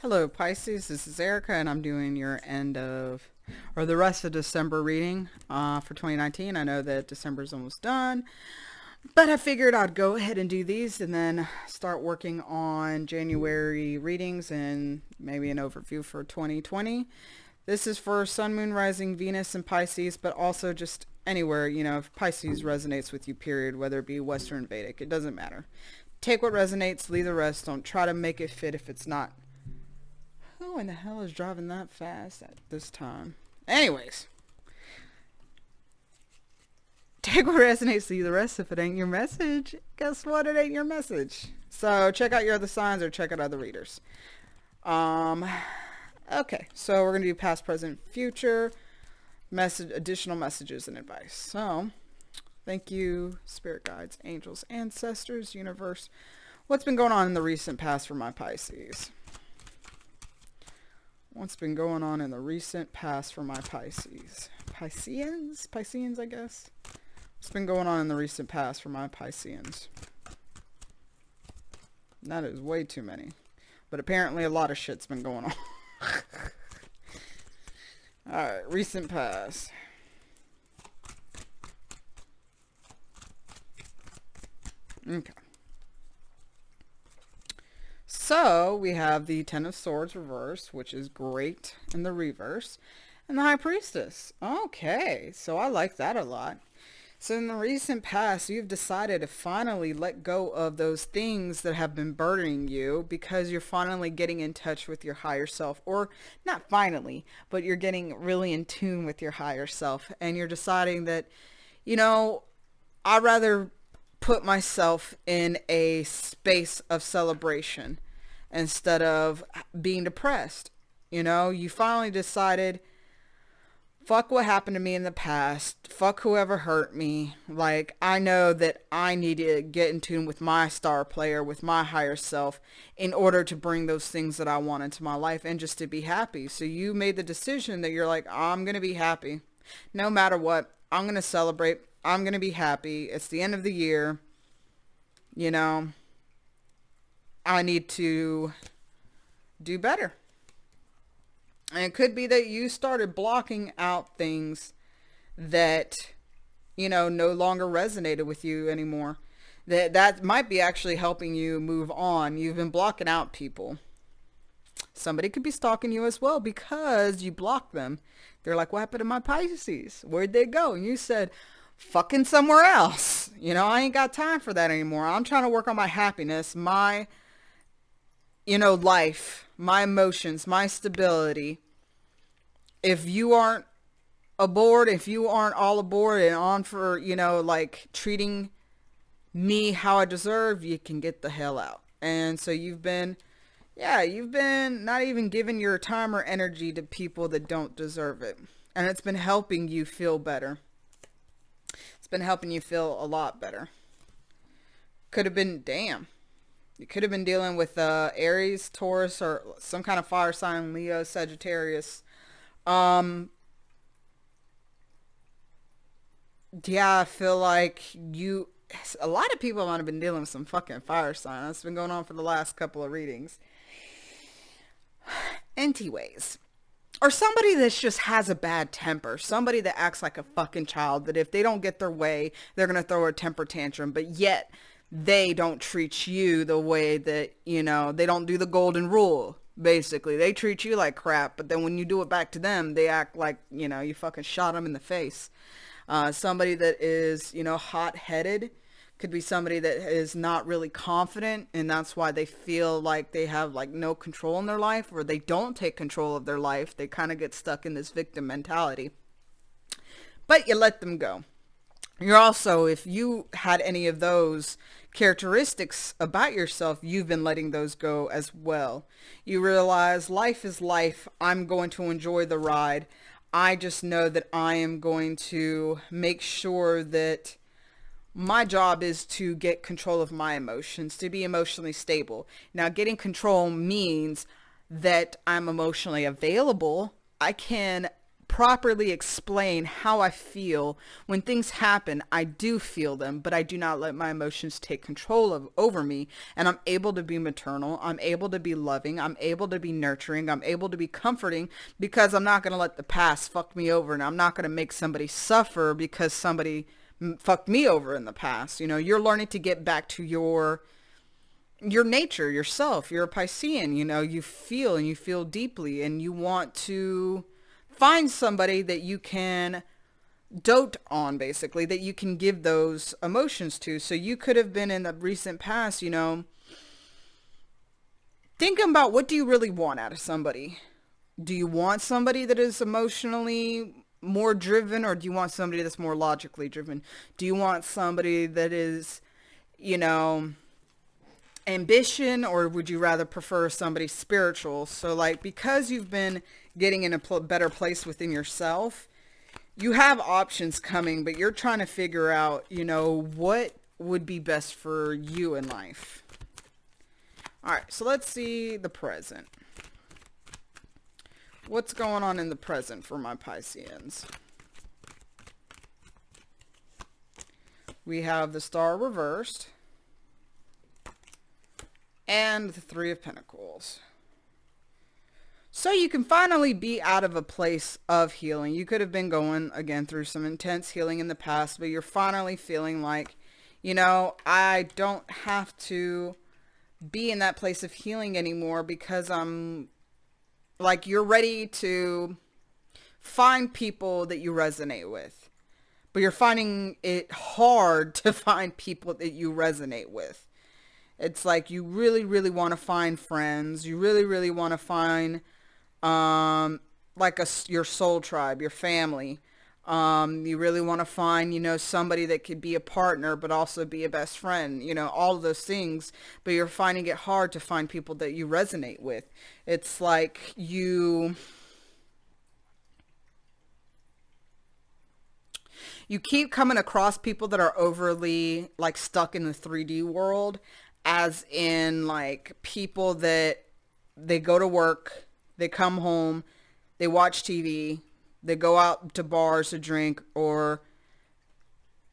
Hello Pisces, this is Erica and I'm doing your the rest of December reading for 2019. I know that December's almost done, but I figured I'd go ahead and do these and then start working on January readings and maybe an overview for 2020. This is for Sun, Moon, Rising, Venus, and Pisces, but also just anywhere, if Pisces resonates with you, period, whether it be Western, Vedic, it doesn't matter. Take what resonates, leave the rest. Don't try to make it fit if it's not. Who in the hell is driving that fast at this time? Anyways, take what resonates, leave the rest. If it ain't your message, guess what? It ain't your message. So check out your other signs or check out other readers. Okay, so we're going to do past, present, future, additional messages and advice. So thank you, spirit guides, angels, ancestors, universe. What's been going on in the recent past for my Pisces? What's been going on in the recent past for my Pisces? Pisceans, I guess. What's been going on in the recent past for my Pisceans? That is way too many. But apparently a lot of shit's been going on. Alright, recent past. Okay. So we have the Ten of Swords reverse, which is great in the reverse, and the High Priestess. Okay, so I like that a lot. So in the recent past, you've decided to finally let go of those things that have been burdening you because you're finally getting in touch with your higher self. Or not finally, but you're getting really in tune with your higher self. And you're deciding that, I'd rather put myself in a space of celebration instead of being depressed. You finally decided, fuck what happened to me in the past. Fuck whoever hurt me. Like, I know that I need to get in tune with my star player, with my higher self, in order to bring those things that I want into my life and just to be happy. So you made the decision that you're like, I'm going to be happy. No matter what, I'm going to celebrate. I'm going to be happy. It's the end of the year. I need to do better. And it could be that you started blocking out things that, no longer resonated with you anymore. That might be actually helping you move on. You've been blocking out people. Somebody could be stalking you as well because you blocked them. They're like, what happened to my Pisces? Where'd they go? And you said, fucking somewhere else. I ain't got time for that anymore. I'm trying to work on my happiness, my life, my emotions, my stability. If you aren't aboard, if you aren't all aboard and on for, treating me how I deserve, you can get the hell out. And so you've been not even giving your time or energy to people that don't deserve it. And it's been helping you feel better. It's been helping you feel a lot better. Could have been, you could have been dealing with Aries, Taurus, or some kind of fire sign, Leo, Sagittarius. I feel like a lot of people might have been dealing with some fucking fire sign. That's been going on for the last couple of readings. Anyways. Or somebody that just has a bad temper. Somebody that acts like a fucking child. That if they don't get their way, they're going to throw a temper tantrum. But yet, they don't treat you the way that, they don't do the golden rule. Basically, they treat you like crap. But then when you do it back to them, they act like, you fucking shot them in the face. Somebody that is, hot-headed. Could be somebody that is not really confident, and that's why they feel like they have no control in their life, or they don't take control of their life. They kind of get stuck in this victim mentality. But you let them go. You're also, if you had any of those characteristics about yourself, you've been letting those go as well. You realize life is life. I'm going to enjoy the ride. I just know that I am going to make sure that my job is to get control of my emotions, to be emotionally stable. Now, getting control means that I'm emotionally available. I can properly explain how I feel. When things happen, I do feel them, but I do not let my emotions take control of over me. And I'm able to be maternal. I'm able to be loving. I'm able to be nurturing. I'm able to be comforting, because I'm not going to let the past fuck me over. And I'm not going to make somebody suffer because somebody fucked me over in the past. You know, you're learning to get back to your nature, yourself. You're a Piscean, you know, you feel, and you feel deeply, and you want to find somebody that you can dote on, basically, that you can give those emotions to. So you could have been in the recent past, you know, thinking about, what do you really want out of somebody? Do you want somebody that is emotionally more driven, or do you want somebody that's more logically driven? Do you want somebody that is, you know, ambition, or would you rather prefer somebody spiritual? So like, because you've been getting in a better place within yourself, you have options coming, but you're trying to figure out, you know, what would be best for you in life. All right, so let's see the present. What's going on in the present for my Pisceans? We have the Star reversed and the Three of Pentacles. So you can finally be out of a place of healing. You could have been going, again, through some intense healing in the past, but you're finally feeling like, you know, I don't have to be in that place of healing anymore, because I'm like, you're ready to find people that you resonate with. But you're finding it hard to find people that you resonate with. It's like you really, really want to find friends. You really, really want to find like your soul tribe, your family. You really want to find, you know, somebody that could be a partner, but also be a best friend, you know, all of those things. But you're finding it hard to find people that you resonate with. It's like you keep coming across people that are overly like stuck in the 3D world, as in like people that they go to work, they come home, they watch TV, they go out to bars to drink, or,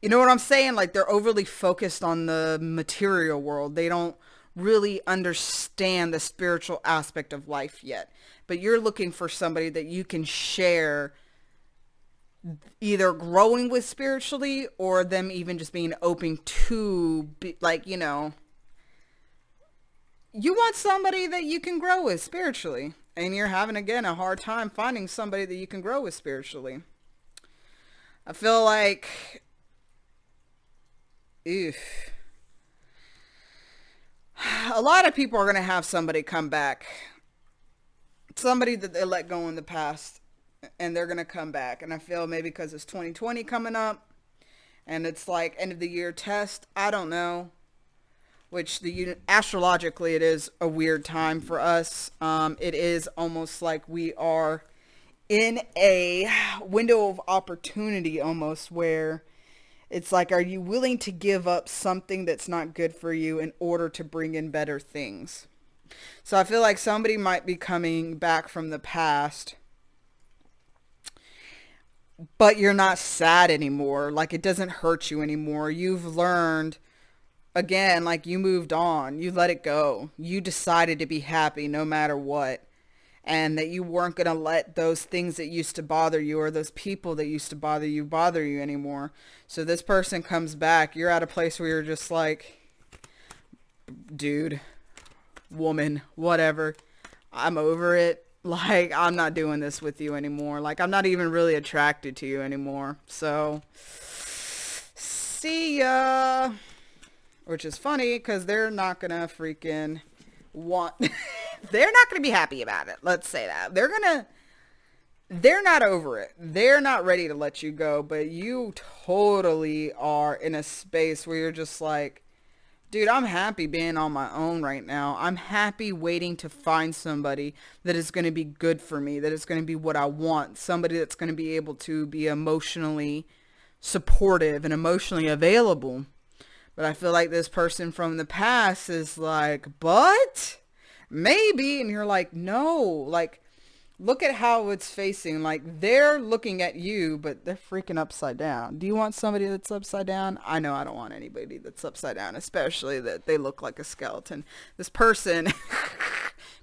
you know what I'm saying? Like, they're overly focused on the material world. They don't really understand the spiritual aspect of life yet. But you're looking for somebody that you can share either growing with spiritually, or them even just being open to be, like, you know, you want somebody that you can grow with spiritually, and you're having, again, a hard time finding somebody that you can grow with spiritually. I feel like, a lot of people are going to have somebody come back, somebody that they let go in the past, and they're going to come back. And I feel maybe because it's 2020 coming up, and it's like end of the year test, I don't know. Which astrologically, it is a weird time for us. It is almost like we are in a window of opportunity, almost, where it's like, are you willing to give up something that's not good for you in order to bring in better things? So I feel like somebody might be coming back from the past, but you're not sad anymore. Like, it doesn't hurt you anymore. You've learned, again, like, you moved on, you let it go, you decided to be happy no matter what, and that you weren't going to let those things that used to bother you, or those people that used to bother you anymore. So this person comes back, you're at a place where you're just like, dude, woman, whatever, I'm over it. Like, I'm not doing this with you anymore. Like, I'm not even really attracted to you anymore. So, see ya. Which is funny, because they're not going to freaking want, they're not going to be happy about it. Let's say that. They're not over it. They're not ready to let you go, but you totally are in a space where you're just like, dude, I'm happy being on my own right now. I'm happy waiting to find somebody that is going to be good for me, that is going to be what I want. Somebody that's going to be able to be emotionally supportive and emotionally available. But I feel like this person from the past is like, but maybe. And you're like, no, like, Look at how it's facing. Like, they're looking at you, but they're freaking upside down. Do you want somebody that's upside down? I know I don't want anybody that's upside down, especially that they look like a skeleton. This person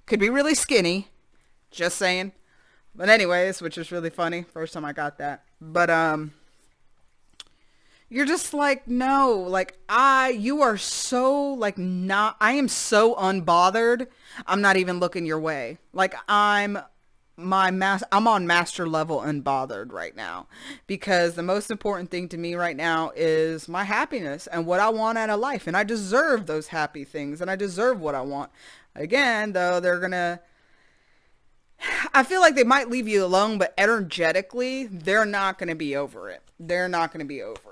could be really skinny. Just saying. But anyways, which is really funny. First time I got that. But, you're just like, no, like you are so like not, I am so unbothered. I'm not even looking your way. Like I'm on master level unbothered right now, because the most important thing to me right now is my happiness and what I want out of life. And I deserve those happy things, and I deserve what I want. Again, though, I feel like they might leave you alone, but energetically, they're not going to be over it. They're not going to be over it.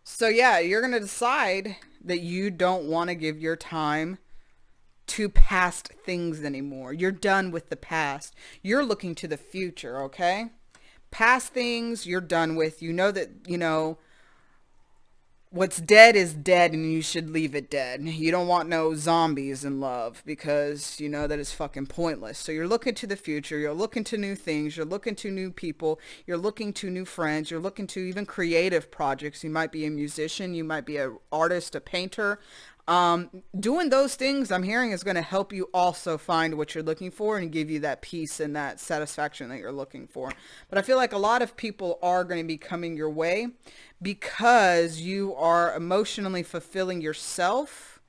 So yeah, you're going to decide that you don't want to give your time to past things anymore. You're done with the past. You're looking to the future, okay? Past things you're done with. You know that, what's dead is dead, and you should leave it dead. You don't want no zombies in love, because you know that it's fucking pointless. So you're looking to the future. You're looking to new things. You're looking to new people. You're looking to new friends. You're looking to even creative projects. You might be a musician. You might be an artist, a painter. Doing those things, I'm hearing, is going to help you also find what you're looking for and give you that peace and that satisfaction that you're looking for. But I feel like a lot of people are going to be coming your way because you are emotionally fulfilling yourself,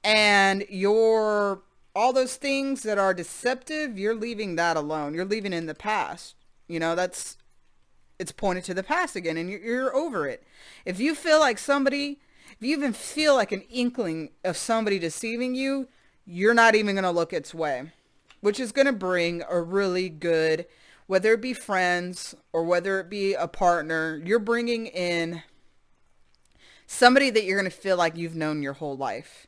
and all those things that are deceptive, you're leaving that alone. You're leaving in the past. It's pointed to the past again, and you're over it. If you even feel like an inkling of somebody deceiving you, you're not even going to look its way, which is going to bring a really good, whether it be friends or whether it be a partner, you're bringing in somebody that you're going to feel like you've known your whole life.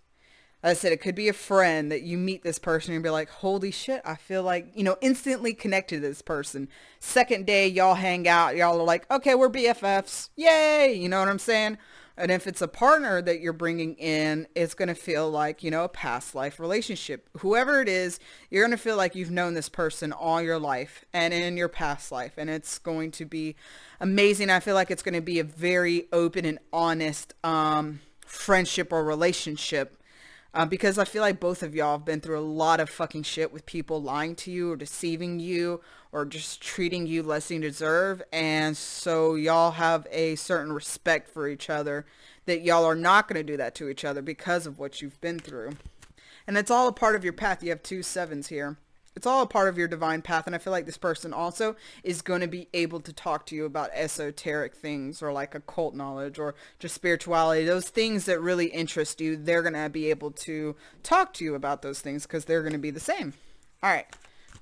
As I said, it could be a friend that you meet this person and be like, holy shit, I feel like, instantly connected to this person. Second day, y'all hang out. Y'all are like, okay, we're BFFs. Yay. You know what I'm saying? And if it's a partner that you're bringing in, it's going to feel like, a past life relationship. Whoever it is, you're going to feel like you've known this person all your life and in your past life. And it's going to be amazing. I feel like it's going to be a very open and honest friendship or relationship. Because I feel like both of y'all have been through a lot of fucking shit with people lying to you or deceiving you or just treating you less than you deserve. And so y'all have a certain respect for each other, that y'all are not going to do that to each other because of what you've been through. And it's all a part of your path. You have 2 sevens here. It's all a part of your divine path. And I feel like this person also is going to be able to talk to you about esoteric things or like occult knowledge or just spirituality. Those things that really interest you, they're going to be able to talk to you about those things because they're going to be the same. All right.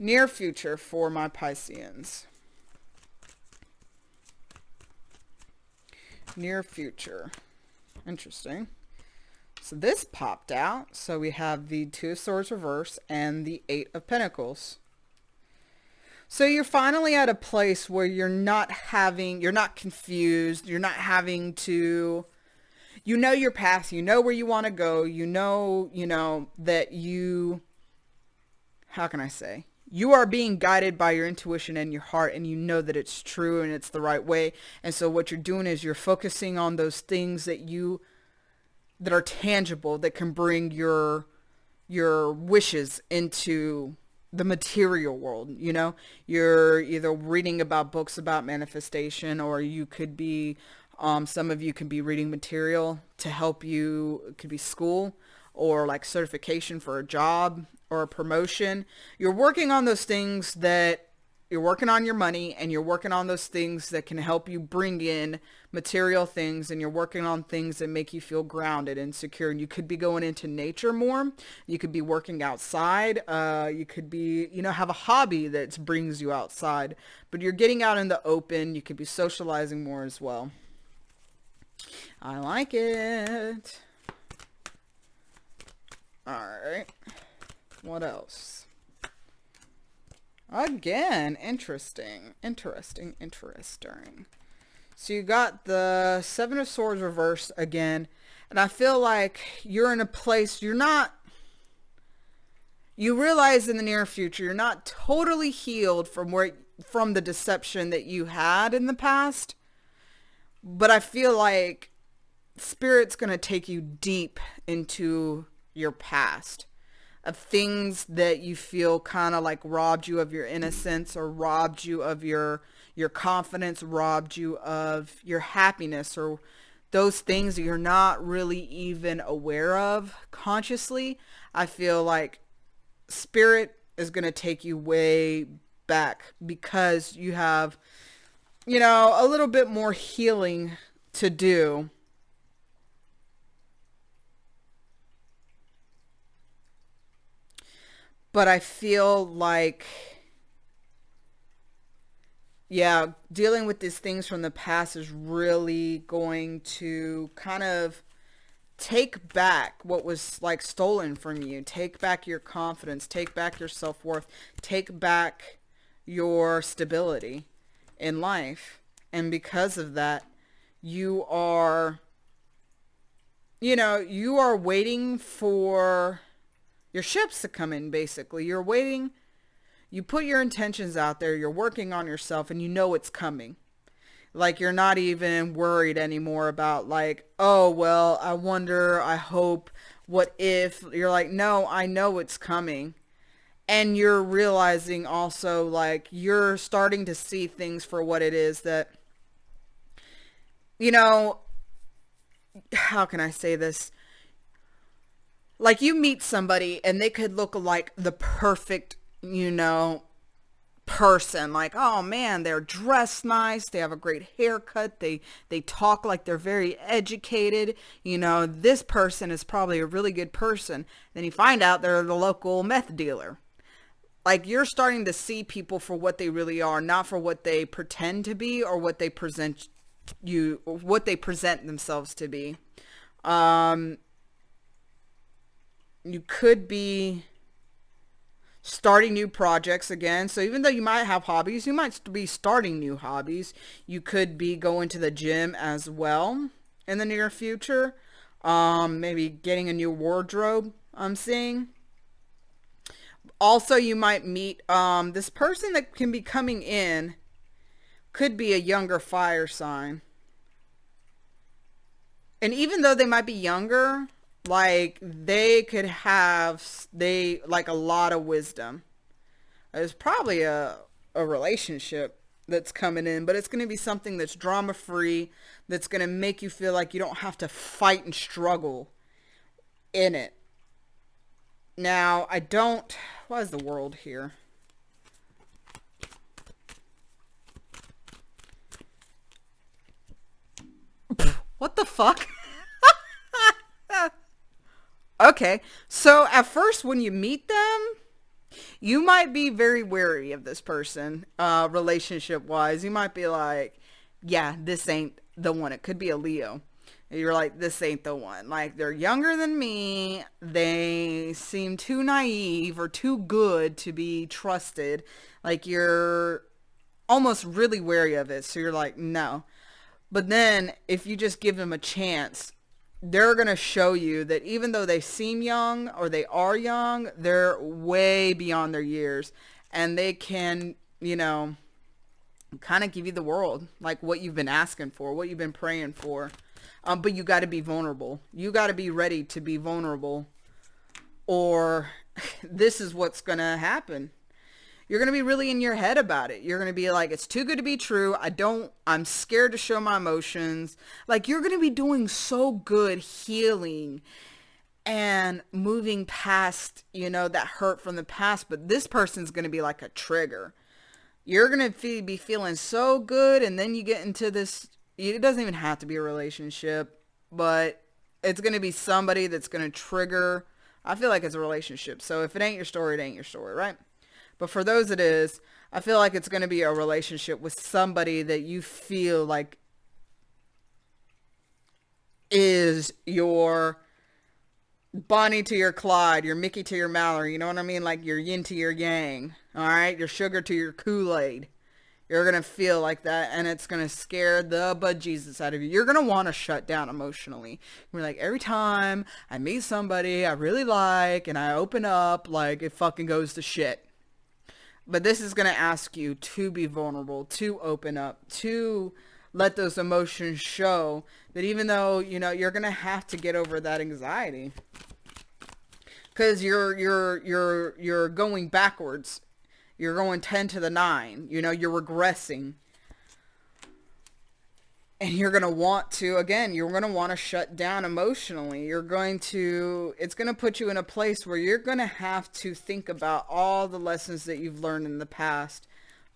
Near future for my Pisceans. Near future. Interesting. So this popped out. So we have the 2 of Swords reverse and the 8 of Pentacles. So you're finally at a place where you're not confused. You're not having to, your path. You know where you want to go. That how can I say? You are being guided by your intuition and your heart, and you know that it's true and it's the right way. And so what you're doing is you're focusing on those things that are tangible, that can bring your wishes into the material world. You're either reading about books about manifestation, or you could be, some of you can be reading material to help you. It could be school or like certification for a job or a promotion. You're working on those things that you're working on your money, and you're working on those things that can help you bring in material things, and you're working on things that make you feel grounded and secure. And you could be going into nature more. You could be working outside. You could be, have a hobby that brings you outside, but you're getting out in the open. You could be socializing more as well. I like it. All right. What else? Again, interesting. So you got the 7 of Swords reversed again. And I feel like you're in a place, you're not you realize in the near future you're not totally healed from the deception that you had in the past, but I feel like spirit's going to take you deep into your past of things that you feel kind of like robbed you of your innocence, or robbed you of your confidence, robbed you of your happiness, or those things that you're not really even aware of consciously. I feel like spirit is going to take you way back because you have, a little bit more healing to do. But I feel like, yeah, dealing with these things from the past is really going to kind of take back what was like stolen from you. Take back your confidence, take back your self-worth, take back your stability in life. And because of that, you are, you are waiting for your ships to come in, basically. You're waiting. You put your intentions out there. You're working on yourself and you know it's coming. Like, you're not even worried anymore about like, oh, well, I wonder, I hope, what if. You're like, no, I know it's coming. And you're realizing also, like, you're starting to see things for what it is that, you know, how can I say this? Like, you meet somebody and they could look like the perfect, person. Like, oh man, they're dressed nice, they have a great haircut, they talk like they're very educated. This person is probably a really good person. Then you find out they're the local meth dealer. Like, you're starting to see people for what they really are, not for what they pretend to be or what they present themselves to be. You could be starting new projects again. So even though you might have hobbies, you might be starting new hobbies. You could be going to the gym as well in the near future. Maybe getting a new wardrobe, I'm seeing. Also, you might meet this person that can be coming in. Could be a younger fire sign. And even though they might be younger, like, they could have, like, a lot of wisdom. There's probably a relationship that's coming in, but it's going to be something that's drama free, that's going to make you feel like you don't have to fight and struggle in it. Now, why is the world here? What the fuck? Okay, so at first when you meet them, you might be very wary of this person, relationship wise. You might be like, yeah, this ain't the one. It could be a Leo. You're like, this ain't the one. Like, they're younger than me. They seem too naive or too good to be trusted. Like, you're almost really wary of it. So you're like, no. But then if you just give them a chance, they're going to show you that even though they seem young or they are young, they're way beyond their years, and they can, kind of give you the world, like what you've been asking for, what you've been praying for. But you got to be vulnerable. You got to be ready to be vulnerable, or this is what's going to happen. You're going to be really in your head about it. You're going to be like, it's too good to be true. I'm scared to show my emotions. Like, you're going to be doing so good healing and moving past, that hurt from the past. But this person's going to be like a trigger. You're going to be feeling so good. And then you get into this, it doesn't even have to be a relationship, but it's going to be somebody that's going to trigger. I feel like it's a relationship. So if it ain't your story, it ain't your story, right? But for those it is, I feel like it's going to be a relationship with somebody that you feel like is your Bonnie to your Clyde, your Mickey to your Mallory, you know what I mean? Like your yin to your yang, all right? Your sugar to your Kool-Aid, You're going to feel like that, and it's going to scare the bejesus out of you. You're going to want to shut down emotionally. You're like, every time I meet somebody I really like and I open up, like, it fucking goes to shit. But this is going to ask you to be vulnerable, to open up, to let those emotions show that even though, you know, you're going to have to get over that anxiety. Because you're going backwards. You're going 10 to the 9. You know, you're regressing. And you're going to want to, again, you're going to want to shut down emotionally. It's going to put you in a place where you're going to have to think about all the lessons that you've learned in the past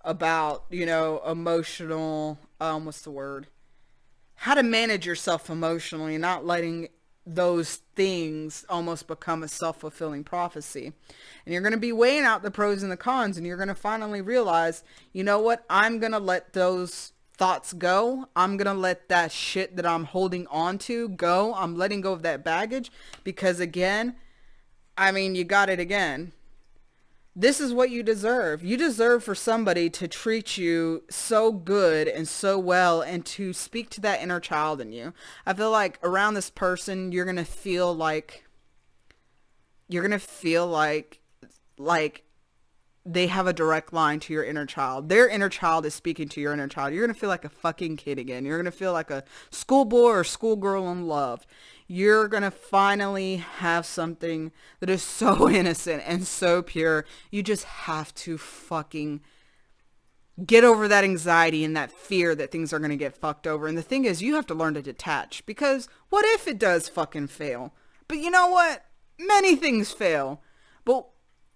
about, you know, emotional, what's the word? How to manage yourself emotionally, not letting those things almost become a self-fulfilling prophecy. And you're going to be weighing out the pros and the cons, and you're going to finally realize, you know what? I'm going to let those thoughts go. I'm going to let that shit that I'm holding on to go. I'm letting go of that baggage because, again, I mean, you got it again. This is what you deserve. You deserve for somebody to treat you so good and so well and to speak to that inner child in you. I feel like around this person, you're going to feel like they have a direct line to your inner child. Their inner child is speaking to your inner child. You're going to feel like a fucking kid again. You're going to feel like a schoolboy or schoolgirl in love. You're going to finally have something that is so innocent and so pure. You just have to fucking get over that anxiety and that fear that things are going to get fucked over. And the thing is, you have to learn to detach, because what if it does fucking fail? But you know what? Many things fail. But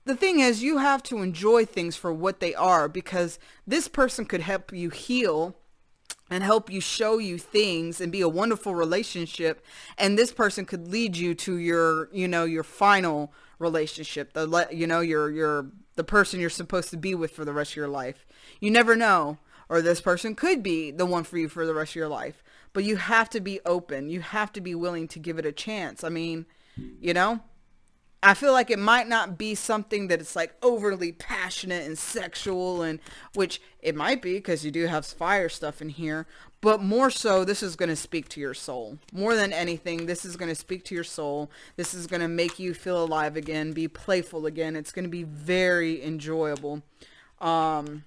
the thing is, you have to enjoy things for what they are, because this person could help you heal and help you show you things and be a wonderful relationship. And this person could lead you to your, you know, your final relationship, the person you're supposed to be with for the rest of your life. You never know. Or this person could be the one for you for the rest of your life. But you have to be open. You have to be willing to give it a chance. I mean, you know, I feel like it might not be something that it's like overly passionate and sexual, and which it might be, because you do have fire stuff in here, but more so this is going to speak to your soul. More than anything, this is going to speak to your soul. This is going to make you feel alive again, be playful again. It's going to be very enjoyable. And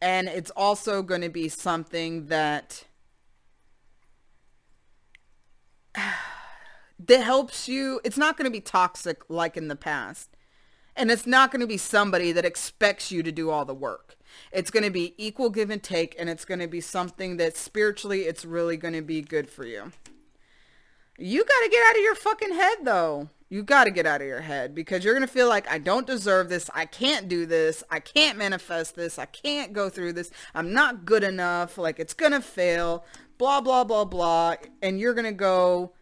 it's also going to be something that helps you. It's not going to be toxic like in the past. And it's not going to be somebody that expects you to do all the work. It's going to be equal give and take, and it's going to be something that spiritually, it's really going to be good for you. You got to get out of your fucking head, though. You got to get out of your head, because you're going to feel like, I don't deserve this. I can't do this. I can't manifest this. I can't go through this. I'm not good enough. Like, it's going to fail. Blah, blah, blah, blah. And you're going to go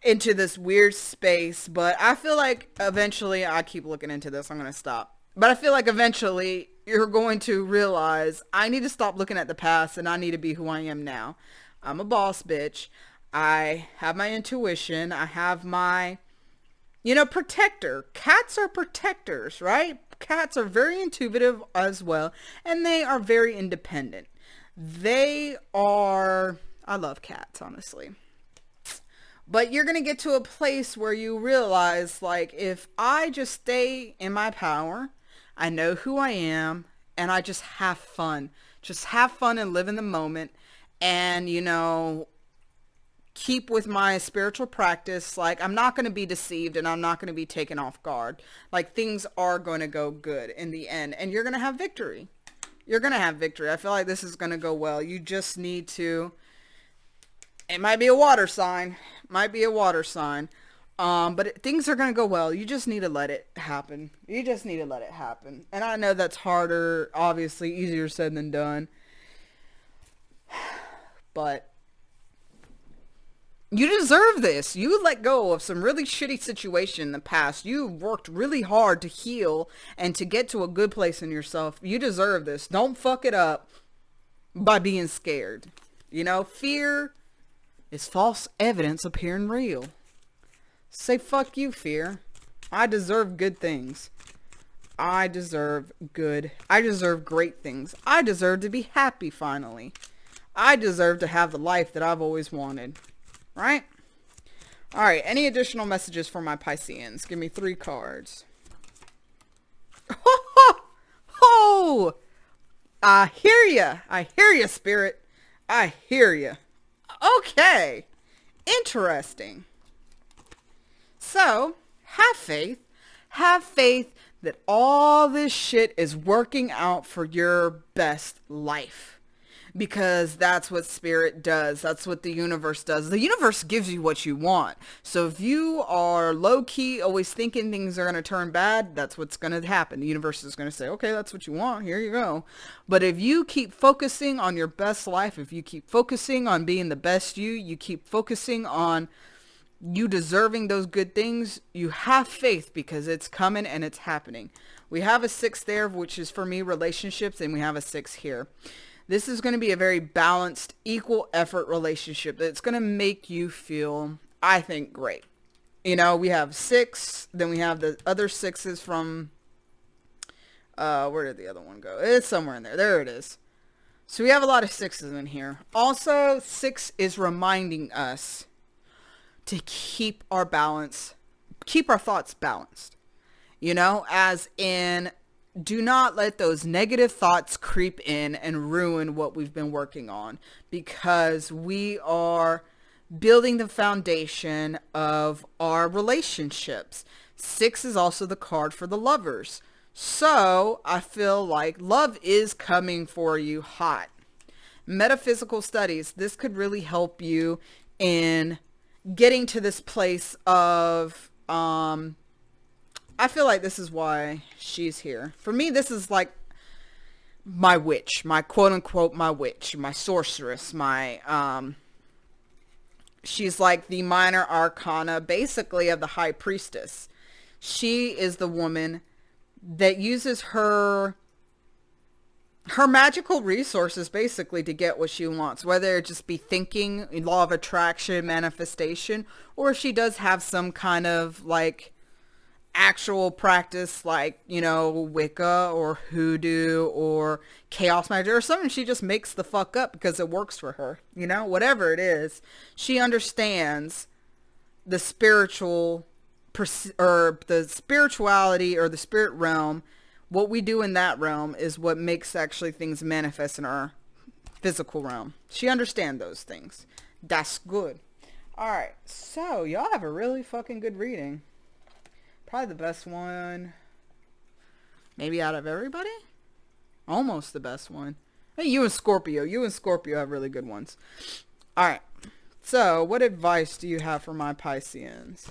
into this weird space. But I feel like eventually, I keep looking into this. I'm going to stop. But I feel like eventually you're going to realize, I need to stop looking at the past, and I need to be who I am now. I'm a boss bitch. I have my intuition. I have my, protector. Cats are protectors, right? Cats are very intuitive as well, and they are very independent. I love cats, honestly. But you're going to get to a place where you realize, like, if I just stay in my power, I know who I am, and I just have fun. Just have fun and live in the moment, and, keep with my spiritual practice. Like, I'm not going to be deceived, and I'm not going to be taken off guard. Like, things are going to go good in the end, and you're going to have victory. You're going to have victory. I feel like this is going to go well. You just need to, it might be a water sign, but things are going to go well. You just need to let it happen. And I know that's harder, obviously, easier said than done, but you deserve this. You let go of some really shitty situation in the past. You worked really hard to heal and to get to a good place in yourself. You deserve this. Don't fuck it up by being scared. Fear is false evidence appearing real. Say fuck you, fear. I deserve good things. I deserve good. I deserve great things. I deserve to be happy finally. I deserve to have the life that I've always wanted. Right? All right. Any additional messages for my Pisceans? Give me 3 cards. Oh, I hear ya. I hear ya, Spirit. I hear ya. Okay. Interesting. So, have faith. Have faith that all this shit is working out for your best life. Because that's what Spirit does. That's what the universe does. The universe gives you what you want. So if you are low-key, always thinking things are going to turn bad, that's what's going to happen. The universe is going to say, okay, that's what you want. Here you go. But if you keep focusing on your best life, if you keep focusing on being the best you keep focusing on you deserving those good things, you have faith because it's coming and it's happening. We have a 6 there, which is for me relationships, and we have a 6 here. This is going to be a very balanced, equal effort relationship that's going to make you feel, I think, great. You know, we have 6, then we have the other 6s from, where did the other one go? It's somewhere in there. There it is. So we have a lot of 6s in here. Also, 6 is reminding us to keep our balance, keep our thoughts balanced. You know, as in, do not let those negative thoughts creep in and ruin what we've been working on, because we are building the foundation of our relationships. 6 is also the card for the lovers. So I feel like love is coming for you hot. Metaphysical studies, this could really help you in getting to this place of, I feel like this is why she's here. For me, this is like my witch, my quote unquote, my witch, my sorceress, my, she's like the minor arcana, basically, of the high priestess. She is the woman that uses her magical resources basically to get what she wants, whether it just be thinking, law of attraction, manifestation, or if she does have some kind of like actual practice, like, you know, Wicca or hoodoo or chaos magic or something, she just makes the fuck up because it works for her, you know, whatever it is. She understands the spiritual or the spirituality or the spirit realm. What we do in that realm is what makes actually things manifest in our physical realm. She understands those things. That's good. All right, so y'all have a really fucking good reading. Probably the best one, maybe out of everybody. Almost the best one. Hey, you and Scorpio have really good ones. All right, so what advice do you have for my Pisceans?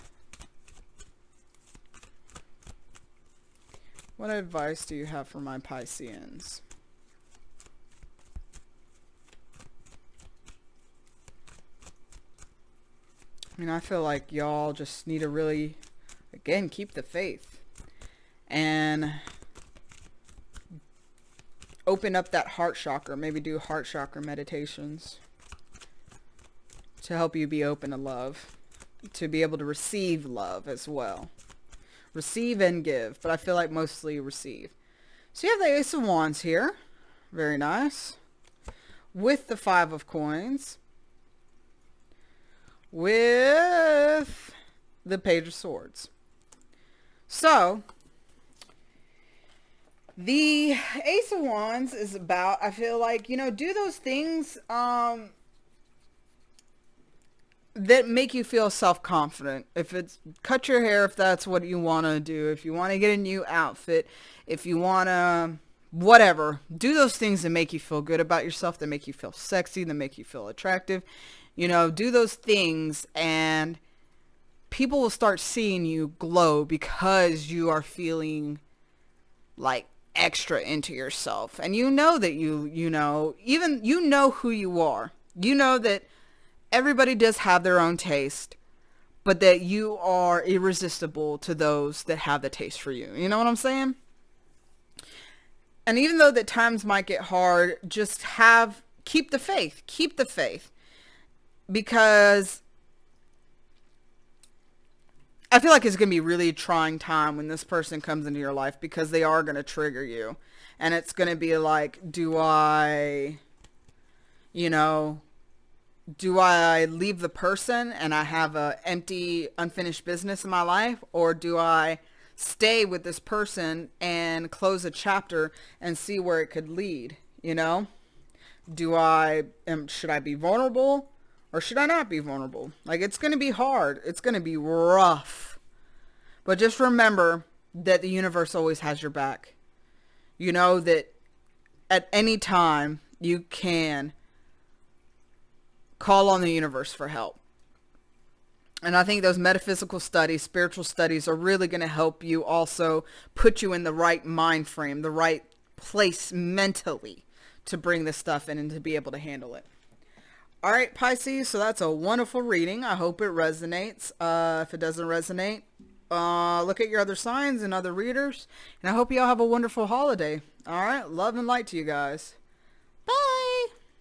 What advice do you have for my Pisceans? I mean, I feel like y'all just need to really, again, keep the faith and open up that heart chakra. Maybe do heart chakra meditations to help you be open to love, to be able to receive love as well. Receive and give, but I feel like mostly receive. So you have the Ace of Wands here. Very nice. With the 5 of Coins. With the Page of Swords. So, the Ace of Wands is about, I feel like, you know, do those things, that make you feel self-confident. If it's cut your hair, if that's what you want to do, if you want to get a new outfit, if you want to whatever, do those things that make you feel good about yourself, that make you feel sexy, that make you feel attractive. You know, do those things and people will start seeing you glow because you are feeling like extra into yourself. And you know that you know, even you know who you are. You know that everybody does have their own taste, but that you are irresistible to those that have the taste for you. You know what I'm saying? And even though that times might get hard, just keep the faith. Keep the faith. Because I feel like it's going to be really trying time when this person comes into your life, because they are going to trigger you. And it's going to be like, do I, you know, do I leave the person and I have a empty, unfinished business in my life? Or do I stay with this person and close a chapter and see where it could lead? You know, should I be vulnerable or should I not be vulnerable? Like, it's going to be hard. It's going to be rough. But just remember that the universe always has your back. You know that at any time you can call on the universe for help. And I think those metaphysical studies, spiritual studies, are really going to help you also put you in the right mind frame, the right place mentally to bring this stuff in and to be able to handle it. All right, Pisces, so that's a wonderful reading. I hope it resonates. If it doesn't resonate, look at your other signs and other readers. And I hope you all have a wonderful holiday. All right, love and light to you guys.